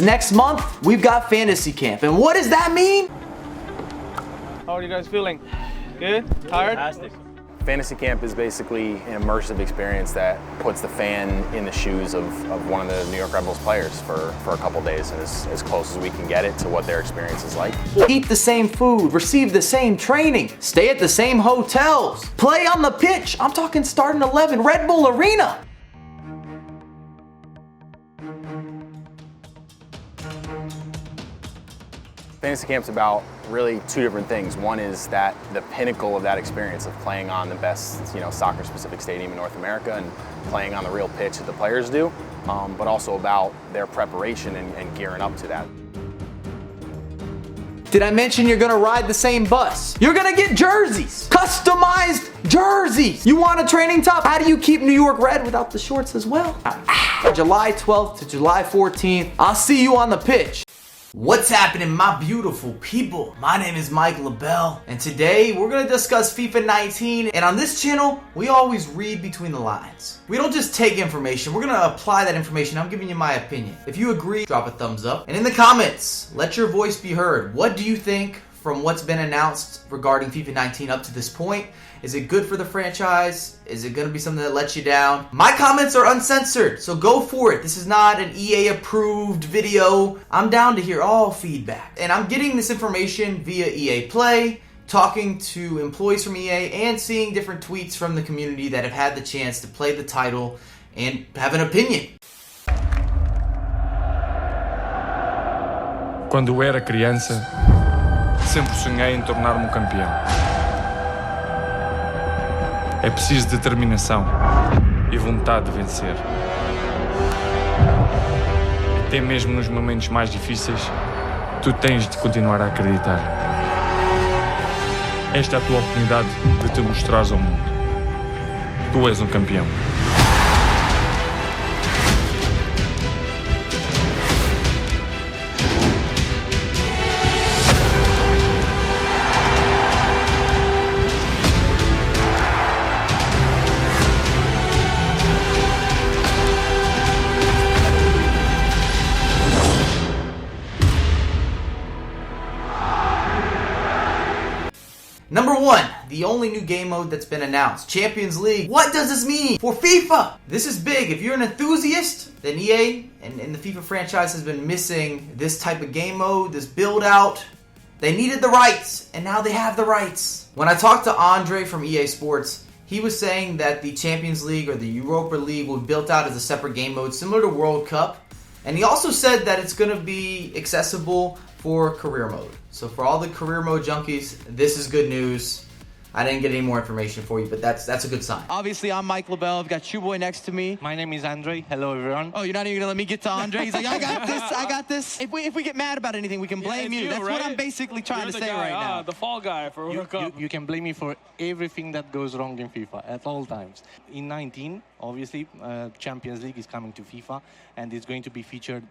Next month, we've got fantasy camp. And what does that mean? How are you guys feeling? Good? Tired? Fantastic. Fantasy camp is basically an immersive experience that puts the fan in the shoes of one of the New York Red Bulls players for a couple days, and as close as we can get it to what their experience is like. Eat the same food, receive the same training, stay at the same hotels, play on the pitch. I'm talking starting 11, Red Bull Arena. Fantasy camp's about really two different things. One is that the pinnacle of that experience of playing on the best, soccer-specific stadium in North America and playing on the real pitch that the players do, but also about their preparation and gearing up to that. Did I mention you're gonna ride the same bus? You're gonna get jerseys, customized jerseys. You want a training top? How do you keep New York red without the shorts as well? July 12th to July 14th, I'll see you on the pitch. What's happening, my beautiful people? My name is Mike LaBelle, and today we're gonna discuss FIFA 19. And on this channel, we always read between the lines. We don't just take information, we're gonna apply that information. I'm giving you my opinion. If you agree, drop a thumbs up. And in the comments, let your voice be heard. What do you think from what's been announced regarding FIFA 19 up to this point? Is it good for the franchise? Is it going to be something that lets you down? My comments are uncensored, so go for it. This is not an EA approved video. I'm down to hear all feedback. And I'm getting this information via EA Play, talking to employees from EA, and seeing different tweets from the community that have had the chance to play the title and have an opinion. Quando eu era criança, sempre sonhei em tornar-me um campeão. É preciso determinação e vontade de vencer. E até mesmo nos momentos mais difíceis, tu tens de continuar a acreditar. Esta é a tua oportunidade de te mostrares ao mundo. Tu és um campeão. Number one, the only new game mode that's been announced, Champions League. What does this mean for FIFA? This is big. If you're an enthusiast, then EA and the FIFA franchise has been missing this type of game mode, this build out. They needed the rights, and now they have the rights. When I talked to Andre from EA Sports, he was saying that the Champions League or the Europa League will be built out as a separate game mode similar to World Cup. And he also said that it's going to be accessible for career mode. So for all the career mode junkies, this is good news. I didn't get any more information for you, but that's a good sign. Obviously, I'm Mike LaBelle. I've got Shoeboy next to me. My name is Andre. Hello, everyone. Oh, you're not even going to let me get to Andre? He's like, I got this, I got this. If we get mad about anything, we can blame you. That's right? what I'm basically trying to say guy, right now. The fall guy for World Cup. You can blame me for everything that goes wrong in FIFA at all times. In 19, obviously, Champions League is coming to FIFA, and it's going to be featured.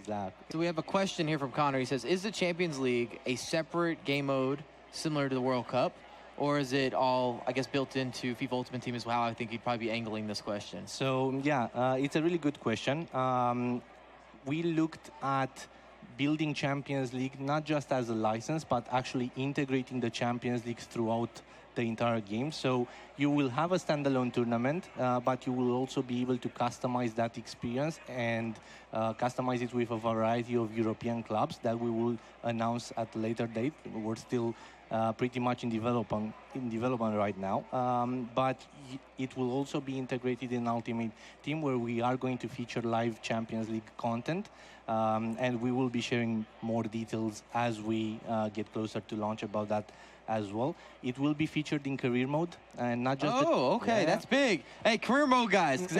Exactly. So we have a question here from Connor. He says, is the Champions League a separate game mode similar to the World Cup? Or is it all, I guess, built into FIFA Ultimate Team as well? I think he'd probably be angling this question. So, yeah, it's a really good question. We looked at building Champions League not just as a license, but actually integrating the Champions League throughout the entire game. So you will have a standalone tournament, but you will also be able to customize that experience and customize it with a variety of European clubs that we will announce at a later date. We're still pretty much in development right now, but it will also be integrated in Ultimate Team, where we are going to feature live Champions League content, and we will be sharing more details as we get closer to launch about that as well. It will be featured in career mode, and not just. Oh, okay, that's big. Hey, career mode, guys. Because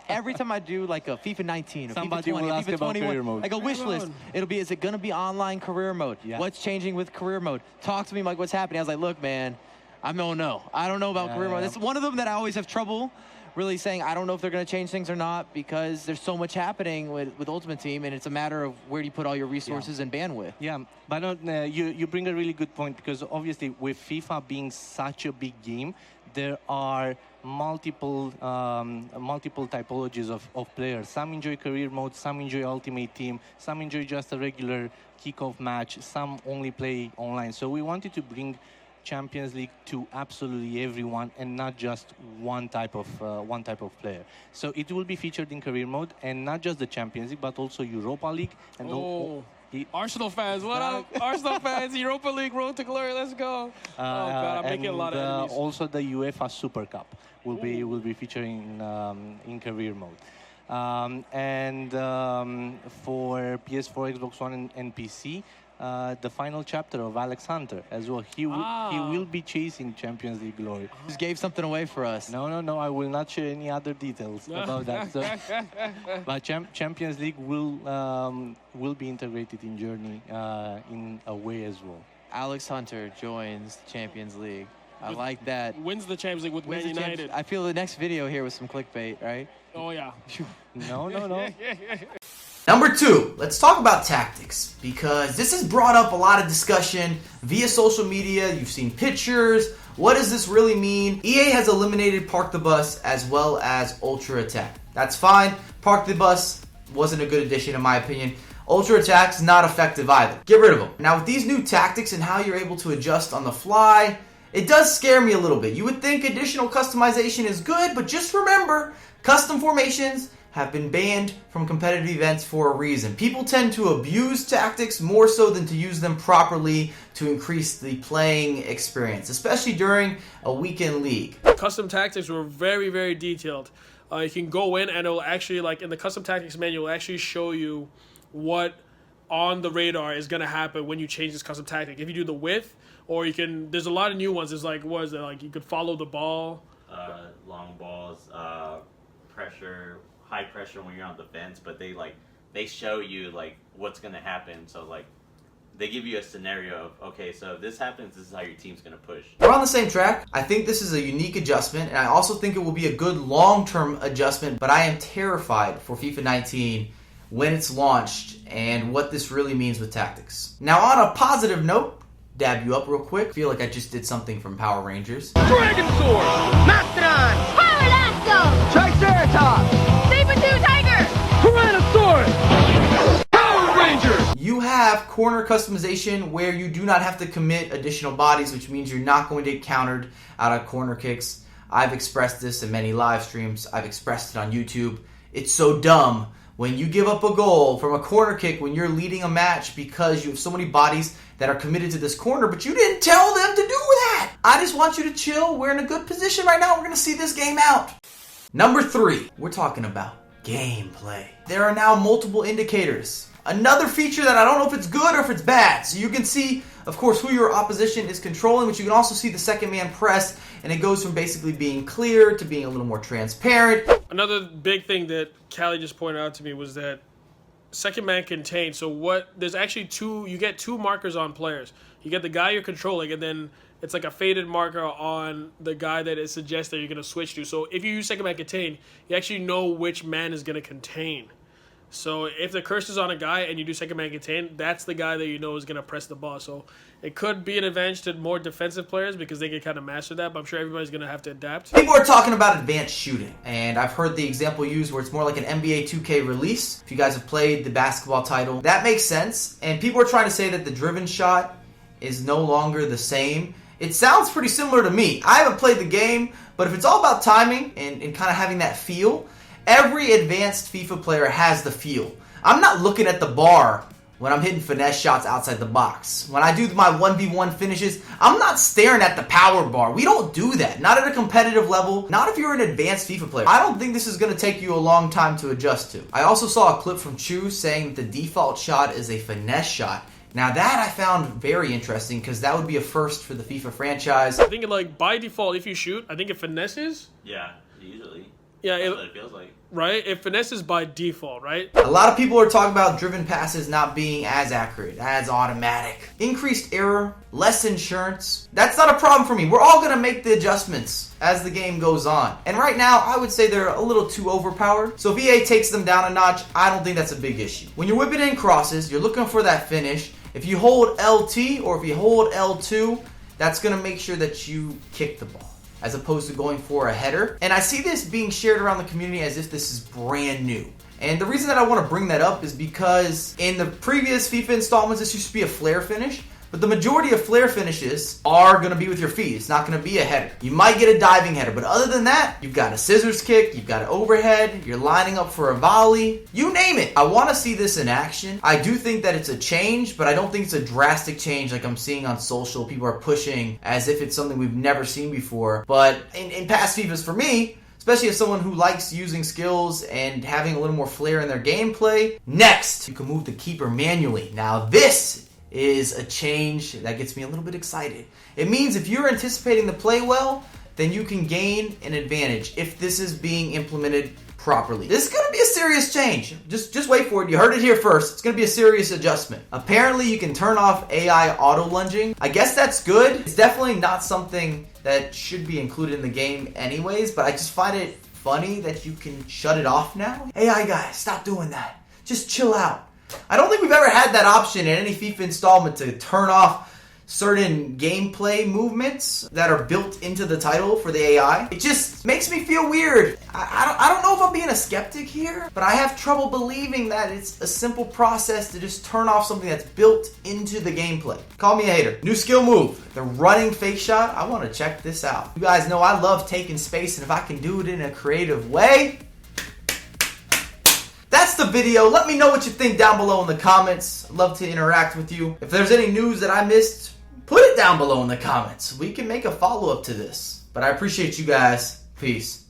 every time I do like a FIFA 19, a Somebody FIFA 20, will a ask FIFA about 21, career mode. like a wish list, it'll be, is it going to be online career mode? Yeah. What's changing with career mode? Talk to me, Mike. What's happening? I was like, look, man, I don't know. I don't know about career mode. It's one of them that I always have trouble really saying I don't know if they're going to change things or not, because there's so much happening with Ultimate Team, and it's a matter of where do you put all your resources and bandwidth. Yeah, but you bring a really good point, because obviously with FIFA being such a big game, there are multiple typologies of players. Some enjoy career mode, some enjoy ultimate team, some enjoy just a regular kickoff match, some only play online. So we wanted to bring Champions League to absolutely everyone and not just one type of player. So it will be featured in career mode, and not just the Champions League, but also Europa League and Arsenal fans, what up? Arsenal fans, Europa League, road to glory, let's go. Oh God, I'm making a lot of enemies. Also the UEFA Super Cup will be featuring in career mode. For PS4, Xbox One, and PC, the final chapter of Alex Hunter as well. He will be chasing Champions League glory. Just gave something away for us. No, I will not share any other details about that. So, but Champions League will be integrated in Journey in a way as well. Alex Hunter joins Champions League. I like that. Wins the Champions League with Man United. I feel the next video here was some clickbait, right? Oh yeah. No. Number 2, let's talk about tactics, because this has brought up a lot of discussion via social media. You've seen pictures. What does this really mean? EA has eliminated Park the Bus as well as Ultra Attack. That's fine. Park the Bus wasn't a good addition in my opinion. Ultra Attack's not effective either. Get rid of them. Now with these new tactics and how you're able to adjust on the fly, it does scare me a little bit. You would think additional customization is good, but just remember, custom formations have been banned from competitive events for a reason. People tend to abuse tactics more so than to use them properly to increase the playing experience, especially during a weekend league. Custom tactics were very, very detailed. You can go in and it'll actually, like in the custom tactics menu, it'll actually show you what on the radar is going to happen when you change this custom tactic. If you do the width, or you can, there's a lot of new ones. There's like, what is it, like you could follow the ball. Long balls, pressure, high pressure when you're on the fence, but they show you like what's gonna happen. So like they give you a scenario of, okay, so if this happens, this is how your team's gonna push. We're on the same track. I think this is a unique adjustment, and I also think it will be a good long-term adjustment, but I am terrified for FIFA 19 when it's launched and what this really means with tactics. Now on a positive note, dab you up real quick. Feel like I just did something from Power Rangers. Dragon Sword! Mastodon! Power Lasso! Triceratops! Saber-tooth Tiger! Tyrannosaurus! Power Rangers! You have corner customization where you do not have to commit additional bodies, which means you're not going to get countered out of corner kicks. I've expressed this in many live streams. I've expressed it on YouTube. It's so dumb when you give up a goal from a corner kick when you're leading a match because you have so many bodies that are committed to this corner, but you didn't tell them to do that. I just want you to chill. We're in a good position right now. We're going to see this game out. Number 3, we're talking about gameplay. There are now multiple indicators. Another feature that I don't know if it's good or if it's bad. So you can see, of course, who your opposition is controlling, but you can also see the second man press, and it goes from basically being clear to being a little more transparent. Another big thing that Callie just pointed out to me was that second man contained. So there's actually you get two markers on players. You get the guy you're controlling, and then it's like a faded marker on the guy that it suggests that you're going to switch to. So if you use second man contain, you actually know which man is going to contain. So if the cursor's on a guy and you do second man contain, that's the guy that you know is going to press the ball. So it could be an advantage to more defensive players because they can kind of master that, but I'm sure everybody's going to have to adapt. People are talking about advanced shooting, and I've heard the example used where it's more like an NBA 2K release. If you guys have played the basketball title, that makes sense. And people are trying to say that the driven shot is no longer the same. It sounds pretty similar to me. I haven't played the game, but if it's all about timing and kind of having that feel, every advanced FIFA player has the feel. I'm not looking at the bar when I'm hitting finesse shots outside the box. When I do my 1v1 finishes, I'm not staring at the power bar. We don't do that. Not at a competitive level. Not if you're an advanced FIFA player. I don't think this is going to take you a long time to adjust to. I also saw a clip from Chu saying that the default shot is a finesse shot. Now that I found very interesting because that would be a first for the FIFA franchise. I think like by default, if you shoot, I think it finesses. Yeah, usually. Yeah, that's what it feels like. Right? It finesses by default, right? A lot of people are talking about driven passes not being as accurate, as automatic. Increased error, less insurance. That's not a problem for me. We're all going to make the adjustments as the game goes on. And right now, I would say they're a little too overpowered. So if EA takes them down a notch, I don't think that's a big issue. When you're whipping in crosses, you're looking for that finish. If you hold LT or if you hold L2, that's going to make sure that you kick the ball. as opposed to going for a header. And I see this being shared around the community as if this is brand new. And the reason that I want to bring that up is because in the previous FIFA installments, this used to be a flare finish. But the majority of flare finishes are going to be with your feet. It's not going to be a header. You might get a diving header, but other than that, you've got a scissors kick, you've got an overhead, you're lining up for a volley, you name it. I want to see this in action. I do think that it's a change, but I don't think it's a drastic change like I'm seeing on social. People are pushing as if it's something we've never seen before. But in past FIFAs, for me, especially as someone who likes using skills and having a little more flair in their gameplay, next, you can move the keeper manually. Now this is a change that gets me a little bit excited. It means if you're anticipating the play well, then you can gain an advantage if this is being implemented properly. This is going to be a serious change. Just wait for it. You heard it here first. It's going to be a serious adjustment. Apparently, you can turn off AI auto lunging. I guess that's good. It's definitely not something that should be included in the game anyways, but I just find it funny that you can shut it off now. AI guys, stop doing that. Just chill out. I don't think we've ever had that option in any FIFA installment to turn off certain gameplay movements that are built into the title for the AI. It just makes me feel weird. I don't know if I'm being a skeptic here, but I have trouble believing that it's a simple process to just turn off something that's built into the gameplay. Call me a hater. New skill move, the running fake shot. I want to check this out. You guys know I love taking space, and if I can do it in a creative way, that's the video. Let me know what you think down below in the comments. I'd love to interact with you. If there's any news that I missed, put it down below in the comments. We can make a follow-up to this. But I appreciate you guys. Peace.